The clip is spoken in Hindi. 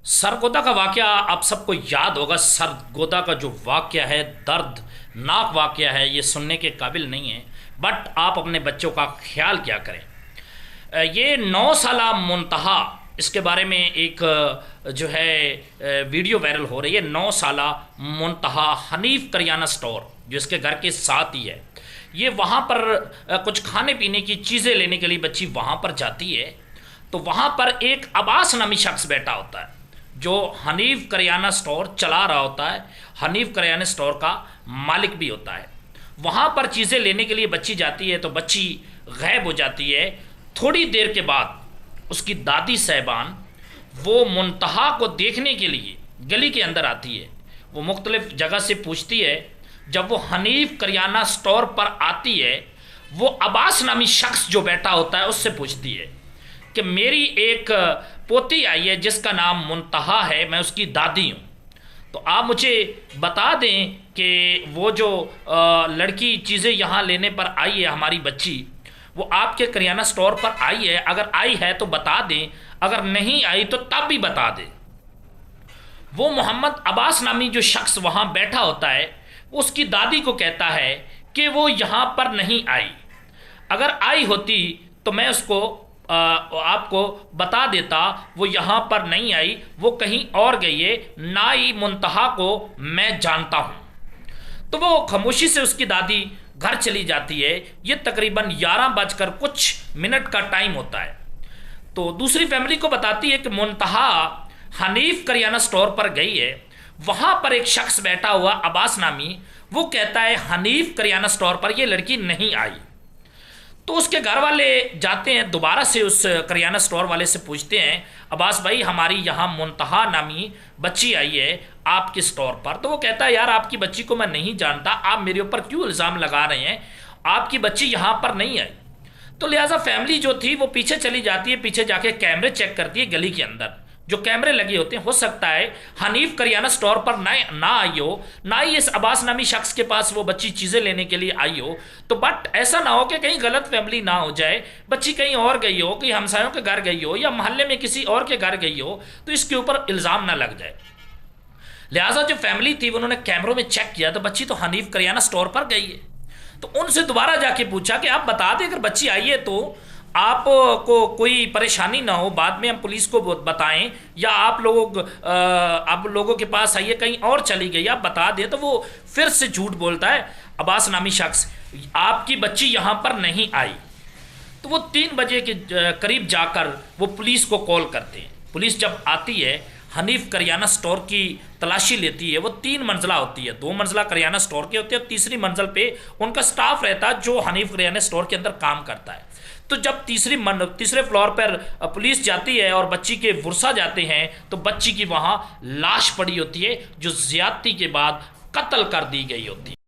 सरगोदा का वाकया आप सबको याद होगा। सरगोदा का जो वाकया है, दर्दनाक वाकया है, ये सुनने के काबिल नहीं है। बट आप अपने बच्चों का ख्याल क्या करें। ये 9 साला मुंतहा, इसके बारे में एक जो है वीडियो वायरल हो रही है। 9 साला मुंतहा हनीफ करियाना स्टोर जो इसके घर के साथ ही है, ये वहाँ पर कुछ खाने पीने की चीज़ें लेने के लिए बच्ची वहाँ पर जाती है। तो वहाँ पर एक अब्बास नामी शख्स बैठा होता है जो हनीफ करियाना स्टोर चला रहा होता है, हनीफ करियाना स्टोर का मालिक भी होता है। वहाँ पर चीज़ें लेने के लिए बच्ची जाती है तो बच्ची गायब हो जाती है। थोड़ी देर के बाद उसकी दादी साहबान वो मुंतहा को देखने के लिए गली के अंदर आती है। वो मुख्तलिफ जगह से पूछती है। जब वो हनीफ करियाना स्टोर पर आती है, वो अब्बास नामी शख्स जो बैठा होता है उससे पूछती है कि मेरी एक पोती आई है जिसका नाम मुंतहा है, मैं उसकी दादी हूँ। तो आप मुझे बता दें कि वो जो लड़की चीज़ें यहाँ लेने पर आई है, हमारी बच्ची, वो आपके करियाना स्टोर पर आई है। अगर आई है तो बता दें, अगर नहीं आई तो तब भी बता दें। वो मोहम्मद अब्बास नामी जो शख्स वहाँ बैठा होता है उसकी दादी को कहता है कि वो यहाँ पर नहीं आई। अगर आई होती तो मैं उसको आपको बता देता। वो यहाँ पर नहीं आई, वो कहीं और गई है। नाई मुंतहा को मैं जानता हूँ। तो वो खामोशी से उसकी दादी घर चली जाती है। ये तकरीबन 11 बजकर कुछ मिनट का टाइम होता है। तो दूसरी फैमिली को बताती है कि मुंतहा हनीफ करियाना स्टोर पर गई है। वहाँ पर एक शख्स बैठा हुआ अब्बास नामी, वो कहता है हनीफ करियाना स्टोर पर ये लड़की नहीं आई। तो उसके घर वाले जाते हैं, दोबारा से उस करियाना स्टोर वाले से पूछते हैं, अब्बास भाई हमारी यहाँ मुंतहा नामी बच्ची आई है आपके स्टोर पर। तो वो कहता है यार आपकी बच्ची को मैं नहीं जानता, आप मेरे ऊपर क्यों इल्ज़ाम लगा रहे हैं, आपकी बच्ची यहाँ पर नहीं आई। तो लिहाजा फैमिली जो थी वो पीछे चली जाती है, पीछे जाके कैमरे चेक करती है। गली के अंदर जो कैमरे लगे होते हैं, हो सकता है हनीफ करियाना स्टोर पर ना आई हो, ना ही इस अब्बास नामी शख्स के पास वो बच्ची चीज़ें लेने के लिए आई हो। तो बट ऐसा ना हो कि कहीं गलत फैमिली ना हो जाए, बच्ची कहीं और गई हो, कहीं हमसायों के घर गई हो या मोहल्ले में किसी और के घर गई हो, तो इसके ऊपर इल्ज़ाम ना लग जाए। लिहाजा जो फैमिली थी उन्होंने कैमरों में चेक किया तो बच्ची तो हनीफ करियाना स्टोर पर गई है। तो उनसे दोबारा जाके पूछा कि आप बता दें अगर बच्ची आई है तो आपको कोई परेशानी ना हो, बाद में हम पुलिस को बताएं, या आप लोगों के पास आइए कहीं और चली गई, आप बता दें। तो वो फिर से झूठ बोलता है अब्बास नामी शख्स, आपकी बच्ची यहाँ पर नहीं आई। तो वो 3 बजे के करीब जाकर वो पुलिस को कॉल करते हैं। पुलिस जब आती है, हनीफ करियाना स्टोर की तलाशी लेती है। वो 3 मंजिला होती है, 2 मंजिला करियाना स्टोर के होते हैं और तीसरी मंजिल पे उनका स्टाफ रहता है जो हनीफ करियाना स्टोर के अंदर काम करता है। तो जब तीसरे फ्लोर पर पुलिस जाती है और बच्ची के वर्सा जाते हैं तो बच्ची की वहाँ लाश पड़ी होती है जो ज्यादती के बाद कत्ल कर दी गई होती है।